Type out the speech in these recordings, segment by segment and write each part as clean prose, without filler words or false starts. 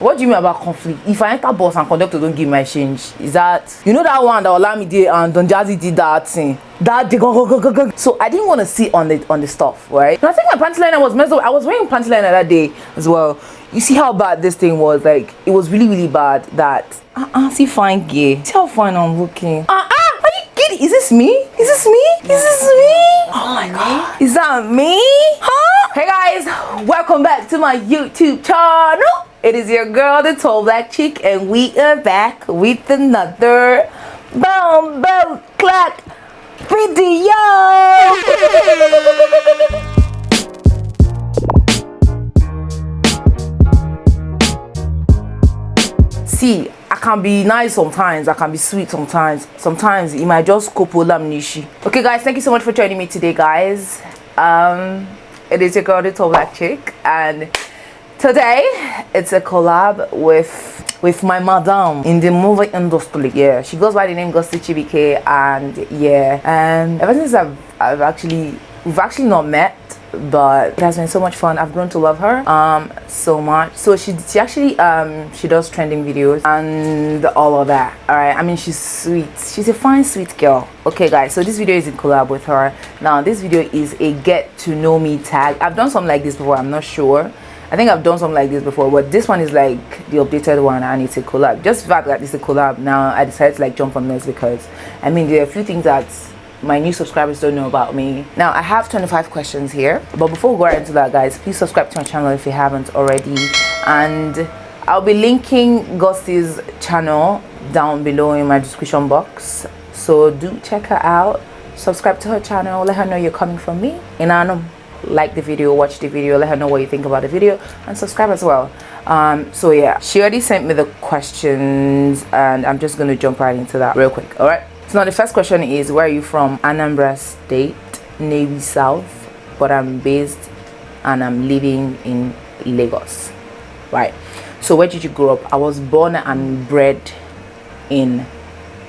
What do you mean about conflict? If I enter bus and conductor don't give my change, is that, you know that one that Olamide and Don Jazzy did that thing? That they go. So I didn't want to sit on the stuff, right? And I think my panty liner was messed up. I was wearing panty liner that day as well. You see how bad this thing was? Like, it was really, really bad. That see fine gay. See how fine I'm looking. Are you kidding? Is this me? Is this me? Is this me? Oh my god. Is that me? Huh? Hey guys, welcome back to my YouTube channel. It is your girl, the tall black chick, and we are back with another boom clack video. See, I can be nice sometimes, I can be sweet sometimes. Sometimes it might just couple amnesia. Okay guys, thank you so much for joining me today, guys. It is your girl, the tall black chick, and today it's a collab with my madam in the movie industry. Yeah, she goes by the name Gusty Chibuike, and yeah, and ever since we've actually not met, but it has been so much fun. I've grown to love her so much. So she actually she does trending videos and all of that. All right, I mean, she's sweet. She's a fine sweet girl. Okay guys, so this video is in collab with her. Now this video is a get to know me tag. I've done something like this before, I'm not sure. I think I've done something like this before, but this one is like the updated one and it's a collab. Just the fact that it's a collab, now I decided to like jump on this because I mean, there are a few things that my new subscribers don't know about me. Now I have 25 questions here, but before we go right into that, guys, please subscribe to my channel if you haven't already, and I'll be linking Gusty's channel down below in my description box, so do check her out. Subscribe to her channel, let her know you're coming from me, and like the video, watch the video, let her know what you think about the video, and subscribe as well. So yeah, she already sent me the questions and I'm just gonna jump right into that real quick. All right, so now the first question is, where are you from? Anambra State, Navy South, but I'm based and I'm living in Lagos. Right, so where did you grow up? I was born and bred in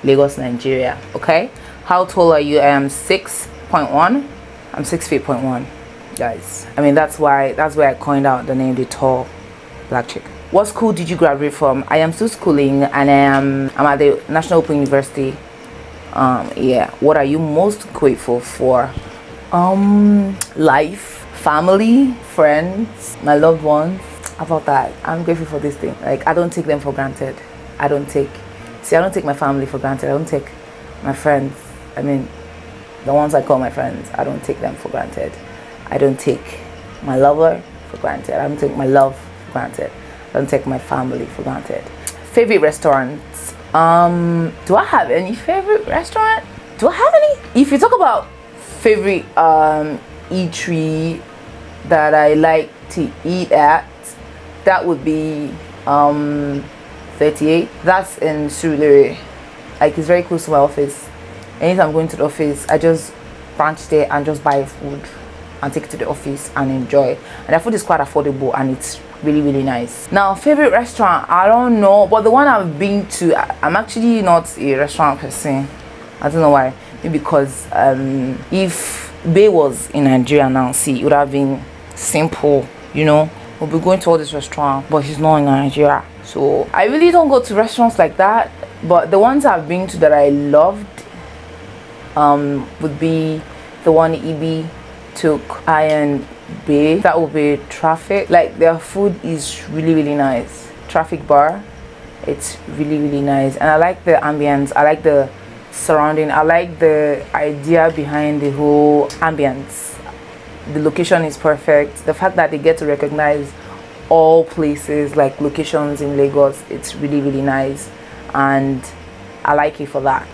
Lagos, Nigeria. Okay, how tall are you? I am 6.1. I'm 6'1", guys. I mean, that's where I coined out the name the tall black chick. What school did you graduate from? I am still schooling, and I'm at the National Open University. Yeah. What are you most grateful for? Life, family, friends, my loved ones. About that, I'm grateful for this thing. Like, I don't take them for granted. I don't take my family for granted. I don't take my friends, I mean the ones I call my friends, I don't take them for granted. I don't take my lover for granted. I don't take my love for granted. I don't take my family for granted. Favorite restaurants? Do I have any favorite restaurant? Do I have any? If you talk about favorite eatery that I like to eat at, that would be 38. That's in Surulere. Like, it's very close to my office. Anytime I'm going to the office, I just branch there and just buy food and take it to the office and enjoy. And the food is quite affordable and it's really, really nice. Now, favorite restaurant, I don't know, but the one I've been to, I'm actually not a restaurant person. I don't know why. Maybe because if Bay was in Nigeria now, see, it would have been simple, you know. We'll be going to all this restaurant, but he's not in Nigeria. So I really don't go to restaurants like that. But the ones I've been to that I loved would be the one EB took Iron Bay. That would be Traffic. Like, their food is really, really nice. Traffic Bar, it's really, really nice, and I like the ambience, I like the surrounding, I like the idea behind the whole ambience. The location is perfect. The fact that they get to recognize all places, like locations in Lagos, it's really, really nice, and I like it for that.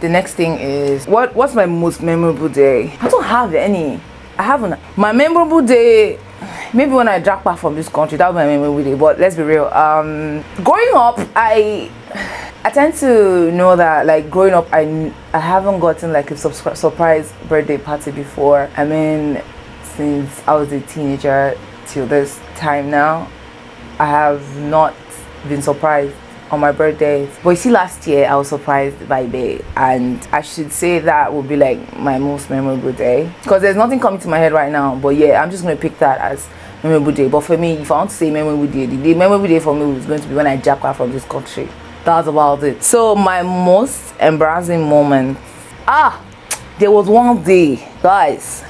The next thing is, what's my most memorable day? I don't have any. I haven't. My memorable day, maybe when I dragged back from this country, that was my memorable day. But let's be real. Growing up, I tend to know that, like, growing up, I haven't gotten like a surprise birthday party before. I mean, since I was a teenager till this time now, I have not been surprised on my birthday. But you see, last year I was surprised by Bay, and I should say that would be like my most memorable day, because there's nothing coming to my head right now. But yeah, I'm just gonna pick that as memorable day. But for me, if I want to say memorable day, the day memorable day for me was going to be when I jacked out from this country. That's about it. So my most embarrassing moment. There was one day, guys.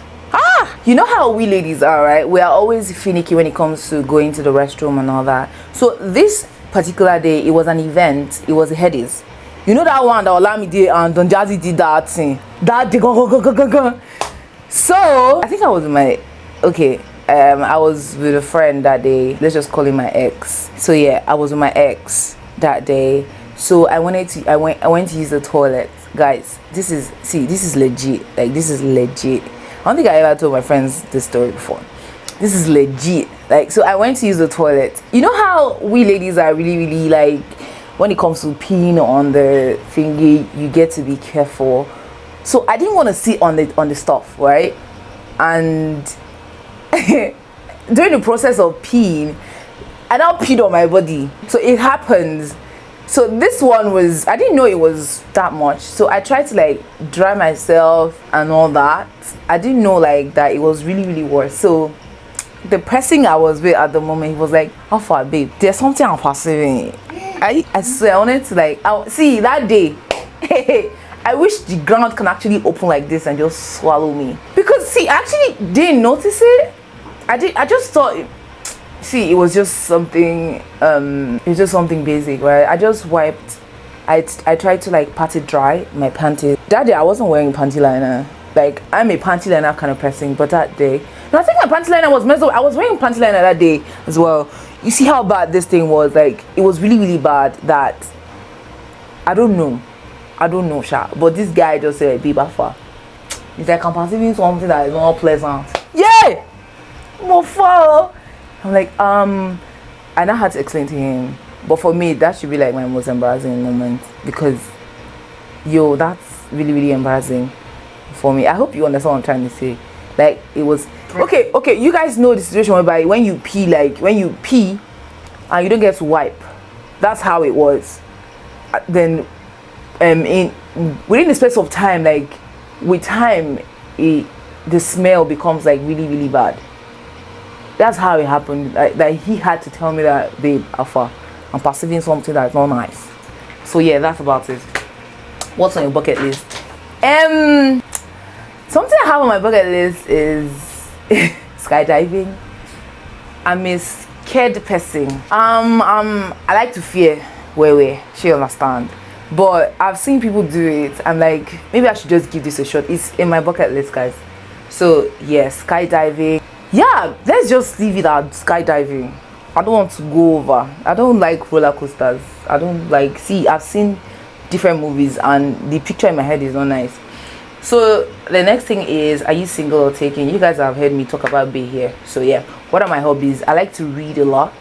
You know how we ladies are, right? We are always finicky when it comes to going to the restroom and all that. So this particular day, it was an event. It was a Headies. You know that one that Olamide and Don Jazzy did that thing. That day, go. So I think I was with my I was with a friend that day. Let's just call him my ex. So yeah, I was with my ex that day. So I went to use the toilet. Guys, this is legit. Like, this is legit. I don't think I ever told my friends this story before. This is legit. Like, so I went to use the toilet. You know how we ladies are really like, when it comes to peeing on the thingy, you get to be careful. So I didn't want to sit on the stuff, right? And during the process of peeing, I now peed on my body. So it happens. So this one was, I didn't know it was that much. So I tried to like dry myself and all that. I didn't know like that it was really worse. So the person I was with at the moment, he was like, how far, babe? There's something I'm perceiving. I swear, I wanted to like, see that day. I wish the ground can actually open like this and just swallow me. Because see, I actually didn't notice it. I just thought, see, it was just something, it's just something basic, right? I just wiped, I tried to like pat it dry, my panties. That day I wasn't wearing panty liner. Like, I'm a panty liner kind of person, but that day, no, I think my panty liner was messed up. I was wearing panty liner that day as well. You see how bad this thing was? Like, it was really bad that, I don't know, Sha. But this guy just said, babe, Alpha. He's like, I'm perceiving something that is not pleasant. Yeah! More far. I'm like, I now had to explain to him. But for me, that should be like my most embarrassing moment. Because, yo, that's really embarrassing for me. I hope you understand what I'm trying to say. Like, it was okay, you guys know the situation whereby when you pee and you don't get to wipe. That's how it was. Then within the space of time, like with time, the smell becomes like really bad. That's how it happened. Like he had to tell me that, babe, Alpha, I'm perceiving something that's not nice. So yeah, that's about it. What's on your bucket list? Something I have on my bucket list is skydiving. I'm a scared person. I like to fear. Wait, she understand. But I've seen people do it. I'm like, maybe I should just give this a shot. It's in my bucket list, guys. So yeah, skydiving. Yeah, let's just leave it at skydiving. I don't want to go over. I don't like roller coasters. I don't like, see, I've seen different movies and the picture in my head is not nice. So the next thing is, are you single or taken? You guys have heard me talk about Bay here. So yeah, what are my hobbies? I like to read a lot.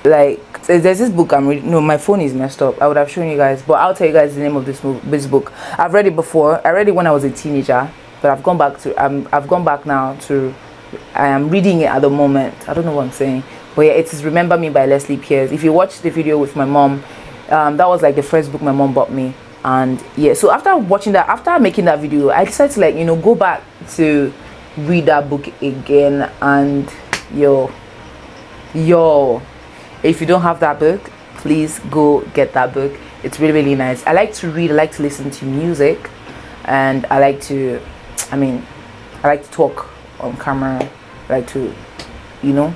Like, there's this book I'm reading. No, my phone is messed up. I would have shown you guys, but I'll tell you guys the name of this book. I've read it before. I read it when I was a teenager, but I've gone back now to, I am reading it at the moment. I don't know what I'm saying, but yeah, it is Remember Me by Leslie Pierce. If you watch the video with my mom, that was like the first book my mom bought me. And yeah, so after watching that, after making that video, I decided to like, you know, go back to read that book again. And yo, if you don't have that book, please go get that book. It's really nice. I like to read, I like to listen to music, and I like to talk on camera. I like to, you know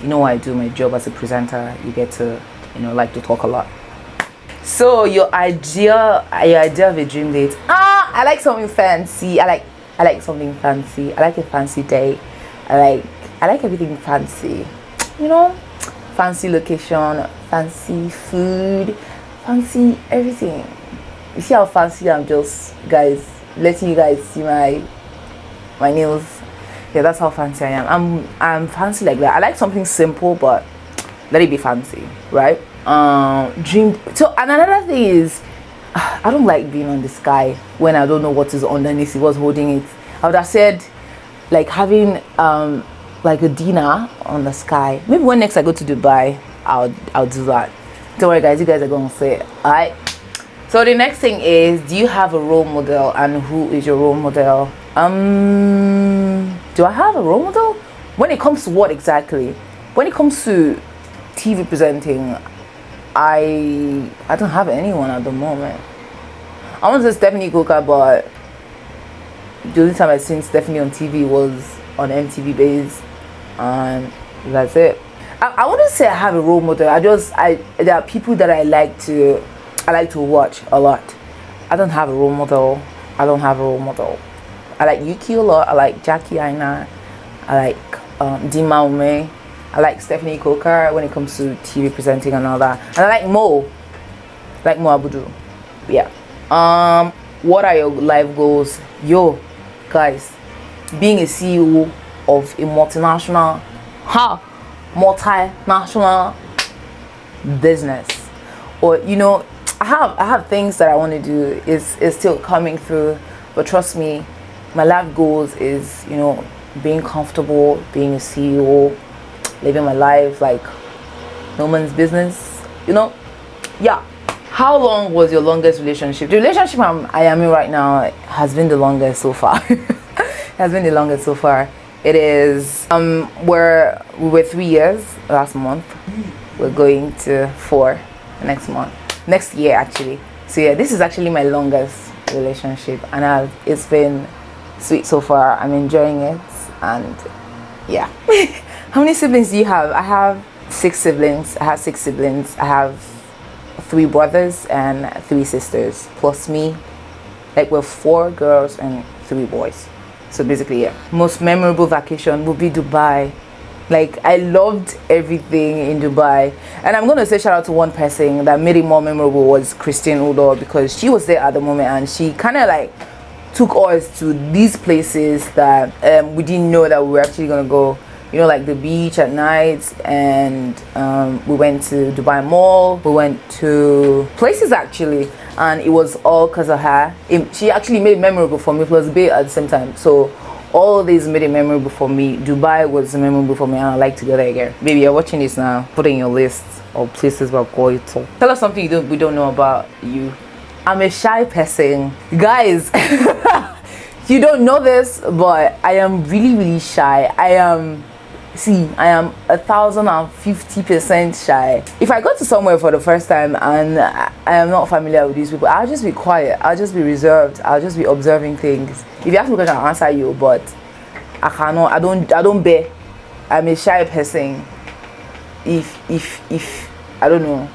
what I do, my job as a presenter, you get to, like to talk a lot. So your idea of a dream date. I like something fancy. I like something fancy. I like a fancy day. I like everything fancy. Fancy location, fancy food, fancy everything. You see how fancy I'm just, guys, letting you guys see my nails. Yeah, that's how fancy I am. I'm fancy like that. I like something simple, but let it be fancy, right? Dream. So another thing is, I don't like being on the sky when I don't know what is underneath, what's holding it. I would have said like having like a dinner on the sky. Maybe when next I go to Dubai, I'll do that. Don't worry guys, you guys are gonna say it. Alright, so the next thing is, do you have a role model, and who is your role model? Do I have a role model? When it comes to what exactly? When it comes to TV presenting, I don't have anyone at the moment. I want to say Stephanie Coker, but the only time I seen Stephanie on TV was on MTV Base, and that's it. I wouldn't say I have a role model. There are people that I like to watch a lot. I don't have a role model. I like Yuki a lot. I like Jackie Aina. I like Dima Ume. I like Stephanie Coker when it comes to TV presenting and all that. And I like Mo Abudu. Yeah. What are your life goals? Yo, guys, being a CEO of a multinational business, or I have things that I want to do. Is still coming through, but trust me, my life goals is being comfortable, being a CEO, living my life like no man's business. Yeah. How long was your longest relationship? The relationship I am in right now has been the longest so far. It is we were 3 years last month. We're going to 4 next year actually. So yeah, this is actually my longest relationship, and it's been sweet so far. I'm enjoying it, and yeah. How many siblings do you have? I have 6 siblings. I have 3 brothers and 3 sisters, plus me. Like, we're 4 girls and 3 boys. So basically, yeah. Most memorable vacation would be Dubai. Like, I loved everything in Dubai. And I'm gonna say shout out to one person that made it more memorable was Christine Udo, because she was there at the moment and she kind of like took us to these places that we didn't know that we were actually gonna go. Like the beach at night, and we went to Dubai Mall. We went to places actually, and it was all because of her. She actually made it memorable for me, plus Bay at the same time. So all of these made it memorable for me. Dubai was memorable for me, and I like to go there again. Baby, you're watching this now. Put in your list of places we're going to. Tell us something we don't know about you. I'm a shy person, guys. You don't know this, but I am really, really shy. I am 1,050% shy. If I go to somewhere for the first time and I am not familiar with these people, I'll just be quiet. I'll just be reserved. I'll just be observing things. If you ask me a question, I'll answer you, but I cannot. I don't bear. I'm a shy person. If I don't know,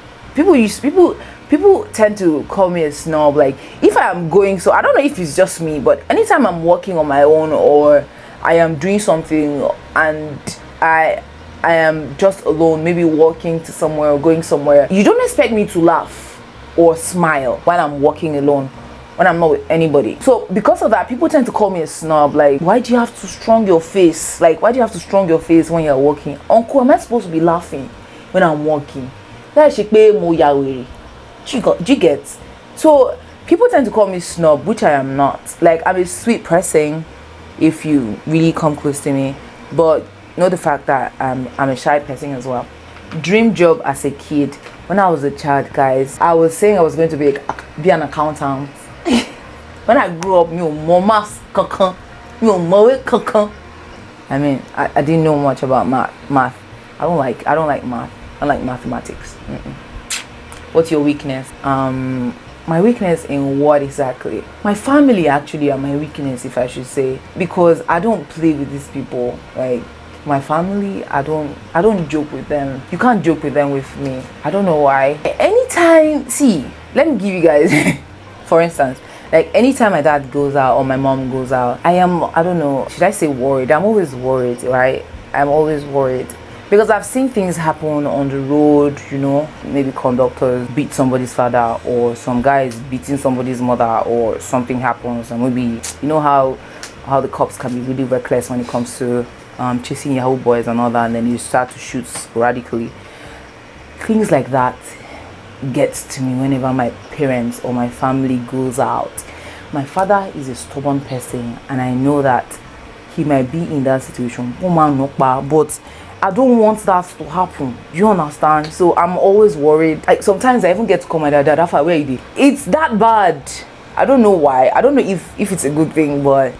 people tend to call me a snob. Like, if I am going, so I don't know if it's just me, but anytime I'm walking on my own or I am doing something and I am just alone, maybe walking to somewhere or going somewhere, you don't expect me to laugh or smile while I'm walking alone, when I'm not with anybody. So because of that, people tend to call me a snob. Like, why do you have to strong your face? Like, why do you have to strong your face when you're walking? Uncle, am I supposed to be laughing when I'm walking? Do you get? So people tend to call me snob, which I am not. Like, I'm a sweet person if you really come close to me, but know the fact that I'm a shy person as well. Dream job as a kid. When I was a child, guys, I was saying I was going to be an accountant. When I grew up, I mean, I didn't know much about math. I don't like math. I like mathematics. What's your weakness? My weakness in what exactly? My family actually are my weakness, if I should say, because I don't play with these people. Like, my family, I don't joke with them. You can't joke with them with me. I don't know why. Anytime, see, let me give you guys for instance, like, anytime my dad goes out or my mom goes out, I don't know, should I say worried? I'm always worried, right? I'm always worried. Because I've seen things happen on the road, maybe conductors beat somebody's father, or some guys beating somebody's mother, or something happens, and maybe, how the cops can be really reckless when it comes to chasing Yahoo boys and all that, and then you start to shoot sporadically. Things like that gets to me whenever my parents or my family goes out. My father is a stubborn person, and I know that he might be in that situation, but I don't want that to happen. You understand? So I'm always worried. Like, sometimes I even get to call my dad, "Afa, where you did?" It's that bad. I don't know why. I don't know if it's a good thing, but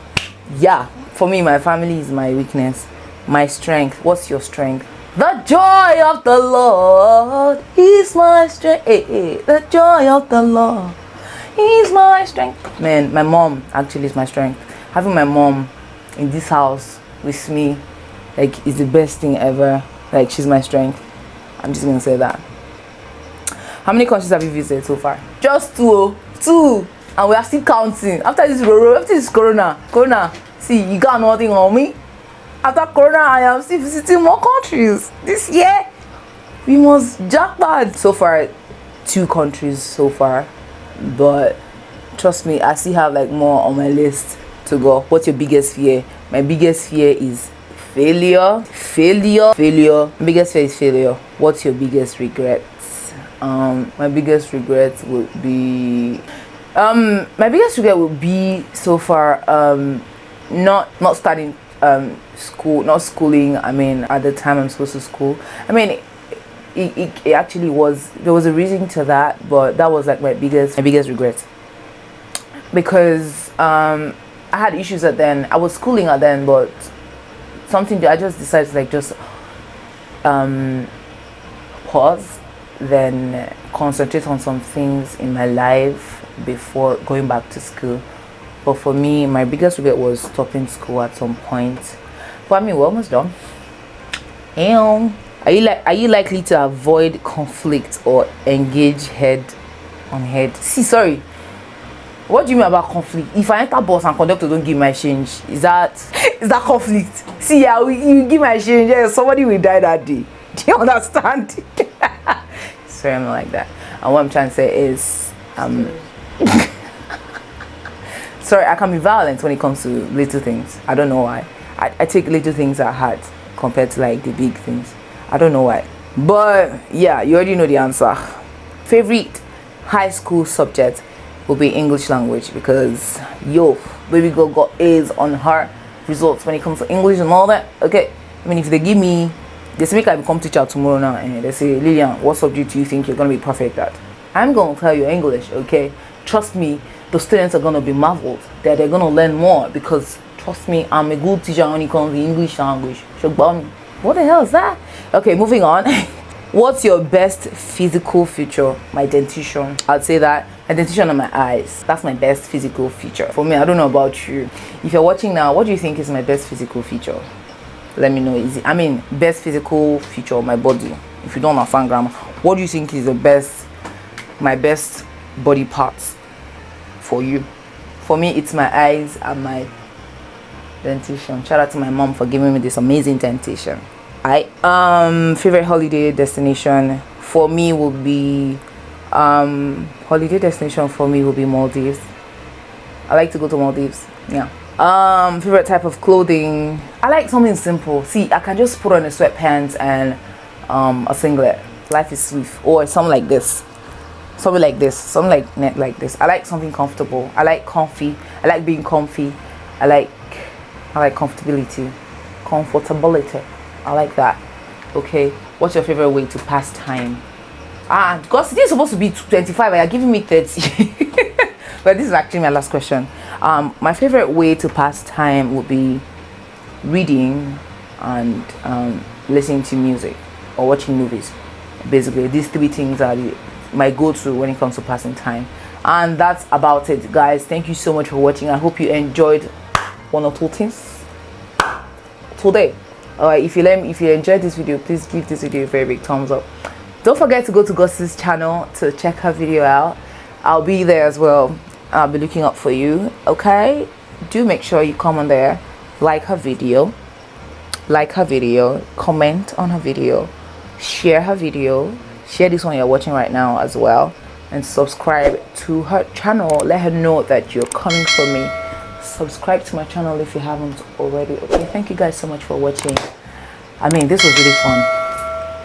yeah, for me, my family is my weakness. My strength. What's your strength? The joy of the Lord is my strength. The joy of the Lord is my strength. Man, my mom actually is my strength. Having my mom in this house with me, like, is the best thing ever. Like, she's my strength. I'm just gonna say that. How many countries have you visited so far? Just two, and we are still counting. After this corona, see, you got nothing on me. After corona, I am still visiting more countries. This year, we must jackpot. So far, 2 countries so far, but trust me, I still have like more on my list to go. What's your biggest fear? My biggest fear is failure. My biggest fear is failure. What's your biggest regret? My biggest regret would be so far not starting schooling. I mean, at the time I'm supposed to school. I mean, it actually was, there was a reason to that, but that was like my biggest regret, because I had issues at then. I was schooling at then, but something I just decided to like just pause, then concentrate on some things in my life before going back to school. But for me, my biggest regret was stopping school at some point. But I mean, we're almost done. Are you likely to avoid conflict or engage head on head? See, sorry, what do you mean about conflict? If I enter bus and conductor don't give my change, is that conflict? See, yeah, you give my change, yeah, somebody will die that day. Do you understand? Sorry, I'm not like that. And what I'm trying to say is, sorry, I can be violent when it comes to little things. I don't know why. I take little things at heart compared to like the big things. I don't know why. But yeah, you already know the answer. Favorite high school subject will be English language, because baby girl got A's on her results when it comes to English and all that. Okay, I mean, if they give me, they say make I become teacher tomorrow now, and they say, Lillian, what subject do you think you're gonna be perfect at? I'm gonna tell you English. Okay, trust me, the students are gonna be marveled that they're gonna learn more, because trust me, I'm a good teacher when it comes to English language. What the hell is that? Okay, moving on. What's your best physical feature? My dentition. I'd say that my dentition on my eyes. That's my best physical feature. For me, I don't know about you. If you're watching now, what do you think is my best physical feature? Let me know. Best physical feature of my body. If you don't understand grammar, what do you think is my best body parts for you? For me, it's my eyes and my dentition. Shout out to my mom for giving me this amazing dentition. Favorite holiday destination for me will be Maldives. I like to go to Maldives. Yeah. Favorite type of clothing, I like something simple. See, I can just put on a sweatpants and a singlet. Life is sweet. Or something like this, something like this. I like something comfortable. I like comfy. I like being comfy. I like comfortability. I like that. Okay, what's your favorite way to pass time? Because this is supposed to be 25, and you're giving me 30. But this is actually my last question. My favorite way to pass time would be reading and listening to music or watching movies. Basically, these 3 things are my go-to when it comes to passing time. And that's about it, guys. Thank you so much for watching. I hope you enjoyed 1 or 2 things today. Alright, if you enjoyed this video, please give this video a very big thumbs up. Don't forget to go to Gusty's channel to check her video out. I'll be there as well. I'll be looking up for you. Okay, do make sure you come on there, like her video, comment on her video, share her video, share this one you're watching right now as well, and subscribe to her channel. Let her know that you're coming for me. Subscribe to my channel if you haven't already. Okay, thank you guys so much for watching. I mean, this was really fun,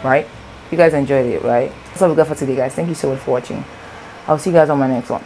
right? You guys enjoyed it, right? That's all we got for today, guys. Thank you so much for watching. I'll see you guys on my next one.